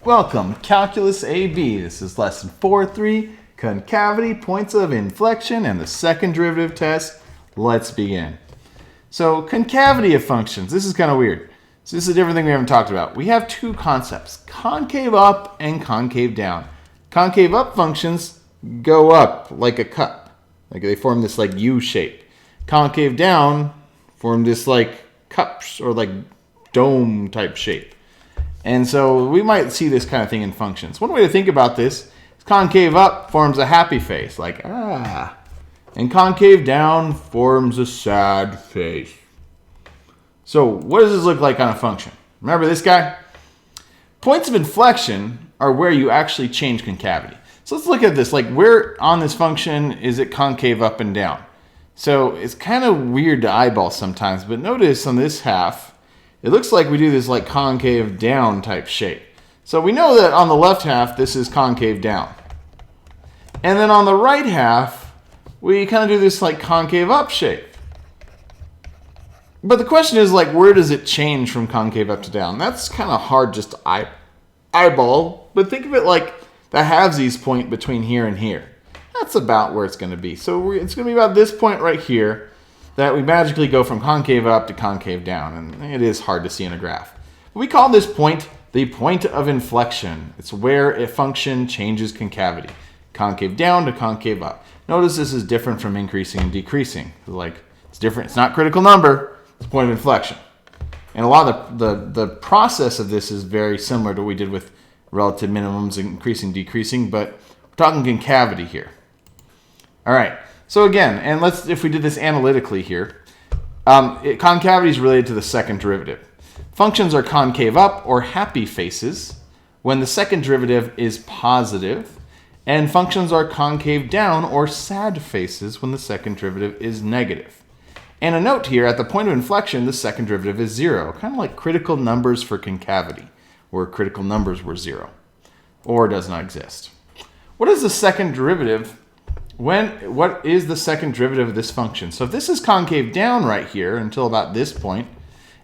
Welcome, Calculus AB. This is lesson 4.3, concavity, points of inflection, and the second derivative test. Let's begin. So, concavity of functions. This is kind of weird. So this is a different thing we haven't talked about. We have two concepts, concave up and concave down. Concave up functions go up like a cup. Like they form this like U shape. Concave down form this like cups or like dome type shape. And so we might see this kind of thing in functions. One way to think about this is concave up forms a happy face, like ah. And concave down forms a sad face. So what does this look like on a function? Remember this guy? Points of inflection are where you actually change concavity. So let's look at this. Like where on this function is it concave up and down? So it's kind of weird to eyeball sometimes, but notice on this half, it looks like we do this like concave down type shape. So we know that on the left half, this is concave down. And then on the right half, we kind of do this like concave up shape. But the question is like, where does it change from concave up to down? That's kind of hard just to eyeball, but think of it like the halvesies point between here and here. That's about where it's going to be. So it's going to be about this point right here that we magically go from concave up to concave down, and it is hard to see in a graph. We call this point the point of inflection. It's where a function changes concavity, concave down to concave up. Notice this is different from increasing and decreasing. Like it's different. It's not critical number. It's point of inflection. And a lot of the process of this is very similar to what we did with relative minimums, increasing, decreasing, but we're talking concavity here. All right. So again, and if we did this analytically here, concavity is related to the second derivative. Functions are concave up or happy faces when the second derivative is positive, and functions are concave down or sad faces when the second derivative is negative. And a note here, at the point of inflection, the second derivative is 0, kind of like critical numbers for concavity, where critical numbers were 0, or does not exist. What is the second derivative? What is the second derivative of this function? So if this is concave down right here until about this point,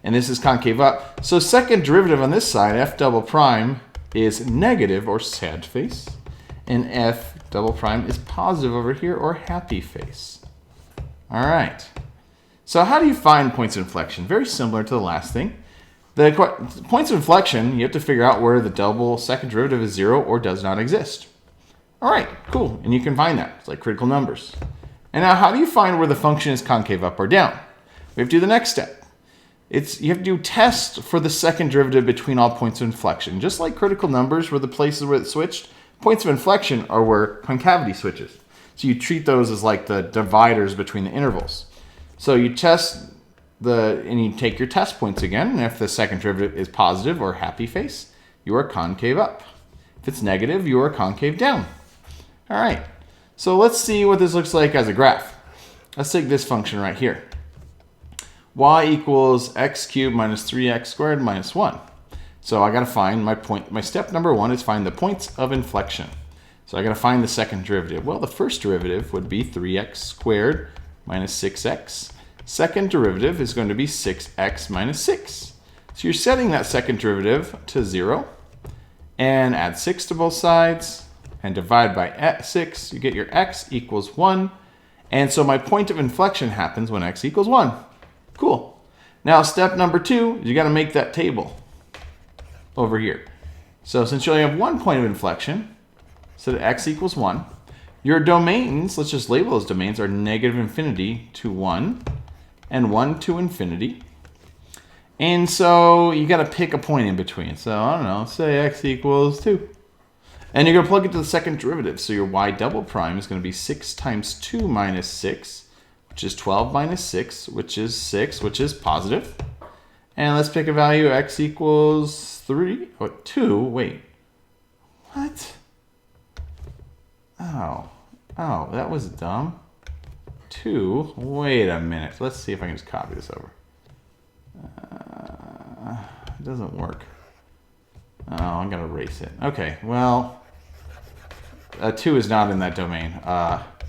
and this is concave up, so second derivative on this side, f double prime, is negative or sad face, and f double prime is positive over here or happy face. All right. So how do you find points of inflection? Very similar to the last thing. The points of inflection, you have to figure out where the double second derivative is 0 or does not exist. All right, cool. And you can find that. It's like critical numbers. And now how do you find where the function is concave up or down? We have to do the next step. You have to do test for the second derivative between all points of inflection. Just like critical numbers were the places where it switched, points of inflection are where concavity switches. So you treat those as like the dividers between the intervals. So you test and you take your test points again, and if the second derivative is positive or happy face, you are concave up. If it's negative, you are concave down. All right, so let's see what this looks like as a graph. Let's take this function right here. Y equals x cubed minus 3x squared minus 1. So I got to find my point. My step number 1 is find the points of inflection. So I got to find the second derivative. Well, the first derivative would be 3x squared minus 6x. Second derivative is going to be 6x minus 6. So you're setting that second derivative to 0 and add 6 to both sides and divide by 6. You get your x equals 1. And so my point of inflection happens when x equals 1. Cool. Now step number 2 is you got to make that table over here. So since you only have one point of inflection, so that x equals 1, your domains, let's just label those domains, are negative infinity to 1 and 1 to infinity. And so you got to pick a point in between. So I don't know, say x equals 2. And you're going to plug it to the second derivative. So your y double prime is going to be 6 times 2 minus 6, which is 12 minus 6, which is 6, which is positive. And let's pick a value, x equals 3, or 2, wait. What? Oh, that was dumb. 2, wait a minute. Let's see if I can just copy this over. It doesn't work. Oh, I'm going to erase it. Okay, well, 2 is not in that domain.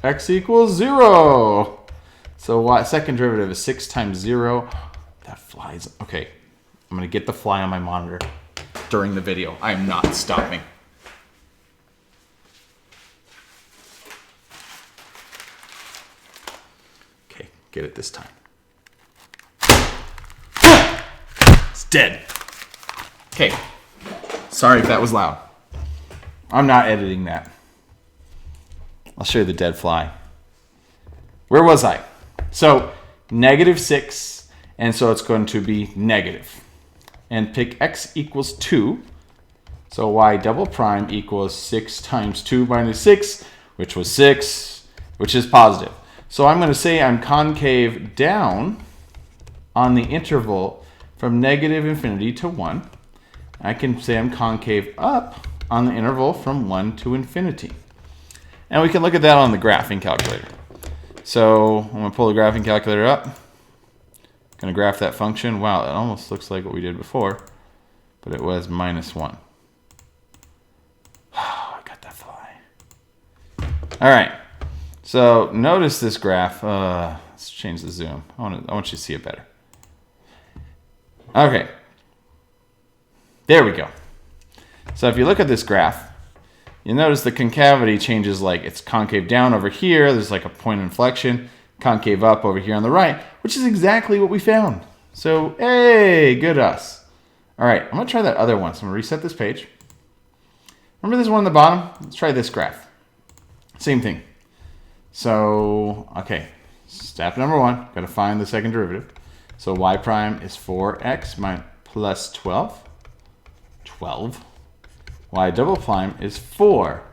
X equals 0. So second derivative is 6 times 0. That flies. Okay, I'm going to get the fly on my monitor. during the video. I am not stopping. Okay, get it this time. It's dead. Okay, sorry if that was loud. I'm not editing that. I'll show you the dead fly. Where was I? So -6, and so it's going to be negative. And pick x equals 2. So y double prime equals 6 times 2 minus 6, which was 6, which is positive. So I'm going to say I'm concave down on the interval from -infinity to 1. I can say I'm concave up on the interval from 1 to infinity. And we can look at that on the graphing calculator. So I'm going to pull the graphing calculator up. Going to graph that function. Wow, it almost looks like what we did before, but it was -1. Oh, I got that fly. All right. So notice this graph. Let's change the zoom. I want you to see it better. Okay. There we go. So if you look at this graph, you notice the concavity changes, like it's concave down over here. There's like a point of inflection. Concave up over here on the right, which is exactly what we found. So, hey, good us. All right, I'm going to try that other one. So I'm going to reset this page. Remember this one on the bottom? Let's try this graph. Same thing. So, okay, step number 1, got to find the second derivative. So y prime is 4x plus 12. 12. Y double prime is 4.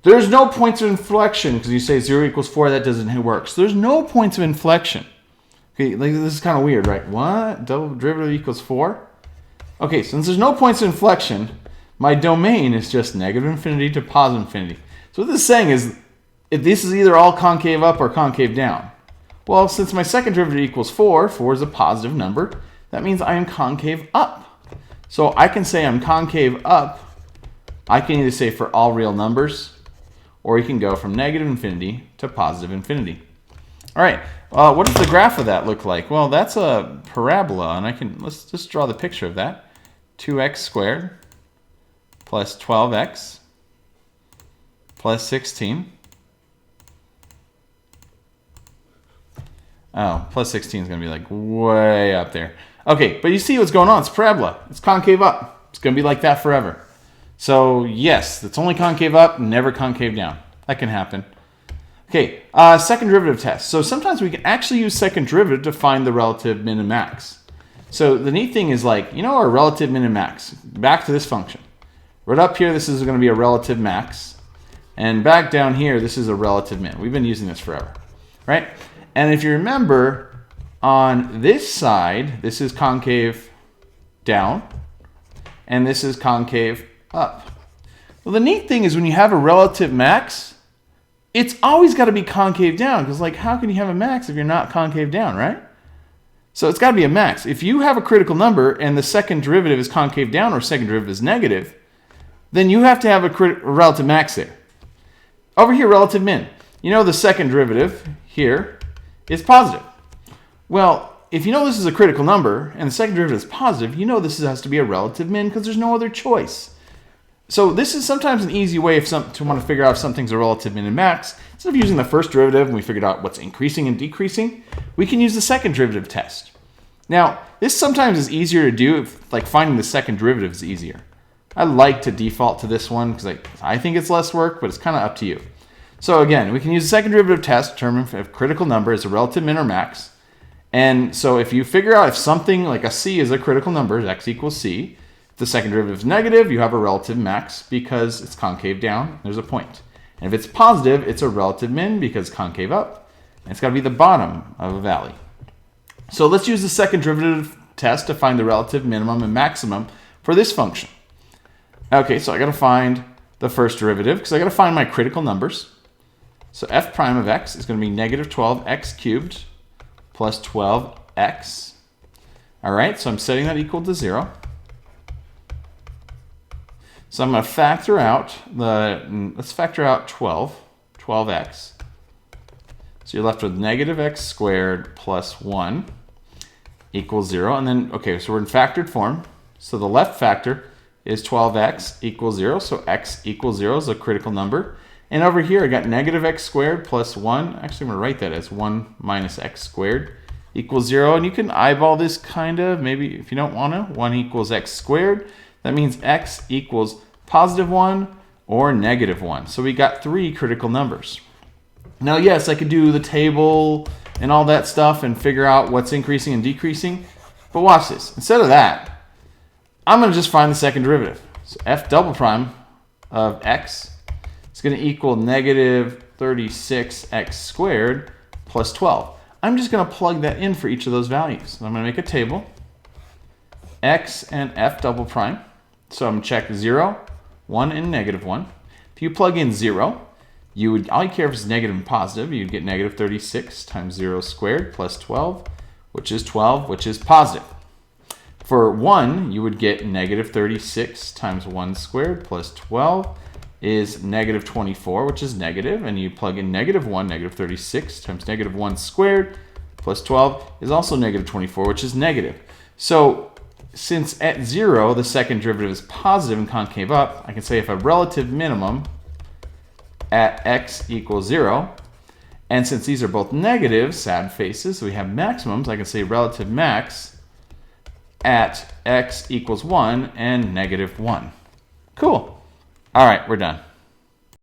There's no points of inflection because you say 0 equals 4, that doesn't work. So there's no points of inflection. Okay, like this is kind of weird, right? What? Double derivative equals 4? Okay, since there's no points of inflection, my domain is just -infinity to positive infinity. So what this is saying is, if this is either all concave up or concave down. Well, since my second derivative equals 4, 4 is a positive number, that means I am concave up. So I can say I'm concave up. I can either say for all real numbers, or you can go from -infinity to positive infinity. All right, what does the graph of that look like? Well, that's a parabola, and let's just draw the picture of that. 2x squared plus 12x plus 16. Oh, plus 16 is going to be like way up there. Okay, but you see what's going on. It's parabola. It's concave up. It's going to be like that forever. So yes, it's only concave up, never concave down. That can happen. Okay, second derivative test. So sometimes we can actually use second derivative to find the relative min and max. So the neat thing is, like, you know our relative min and max. Back to this function. Right up here, this is going to be a relative max. And back down here, this is a relative min. We've been using this forever, right? And if you remember, on this side, this is concave down, and this is concave up. Well, the neat thing is when you have a relative max, it's always got to be concave down, because, like, how can you have a max if you're not concave down, right? So it's got to be a max. If you have a critical number and the second derivative is concave down or second derivative is negative, then you have to have a relative max there. Over here, relative min. You know the second derivative here is positive. Well, if you know this is a critical number and the second derivative is positive, you know this has to be a relative min because there's no other choice. So this is sometimes an easy way to want to figure out if something's a relative min and max. Instead of using the first derivative and we figured out what's increasing and decreasing, we can use the second derivative test. Now, this sometimes is easier to do if, like, finding the second derivative is easier. I like to default to this one because I think it's less work, but it's kind of up to you. So again, we can use the second derivative test to determine if a critical number is a relative min or max. And so if you figure out if something like a c is a critical number, x equals c, if the second derivative is negative, you have a relative max because it's concave down, there's a point. And if it's positive, it's a relative min because concave up, and it's got to be the bottom of a valley. So let's use the second derivative test to find the relative minimum and maximum for this function. Okay, so I got to find the first derivative because I got to find my critical numbers. So f prime of x is going to be negative 12x cubed plus 12x. All right, so I'm setting that equal to 0. So I'm going to factor out let's factor out 12x. So you're left with negative x squared plus 1 equals 0. And then, okay, so we're in factored form. So the left factor is 12x equals 0. So x equals 0 is a critical number. And over here, I got negative x squared plus 1. Actually, I'm going to write that as 1 minus x squared equals 0. And you can eyeball this kind of, maybe if you don't want to. 1 equals x squared. That means x equals positive 1 or negative 1. So we got 3 critical numbers. Now, yes, I could do the table and all that stuff and figure out what's increasing and decreasing. But watch this. Instead of that, I'm going to just find the second derivative. So f double prime of x is going to equal negative 36x squared plus 12. I'm just going to plug that in for each of those values. So I'm going to make a table, x and f double prime. So I'm going to check 0, 1, and negative 1. If you plug in 0, you would, all you care if it's negative and positive, you'd get negative 36 times 0 squared plus 12, which is 12, which is positive. For 1, you would get negative 36 times 1 squared plus 12 is negative 24, which is negative, and you plug in negative 1, negative 36 times negative 1 squared plus 12 is also negative 24, which is negative. So since at 0, the second derivative is positive and concave up, I can say if a relative minimum at x equals 0, and since these are both negative, sad faces, so we have maximums, I can say relative max at x equals 1 and negative 1. Cool. All right, we're done.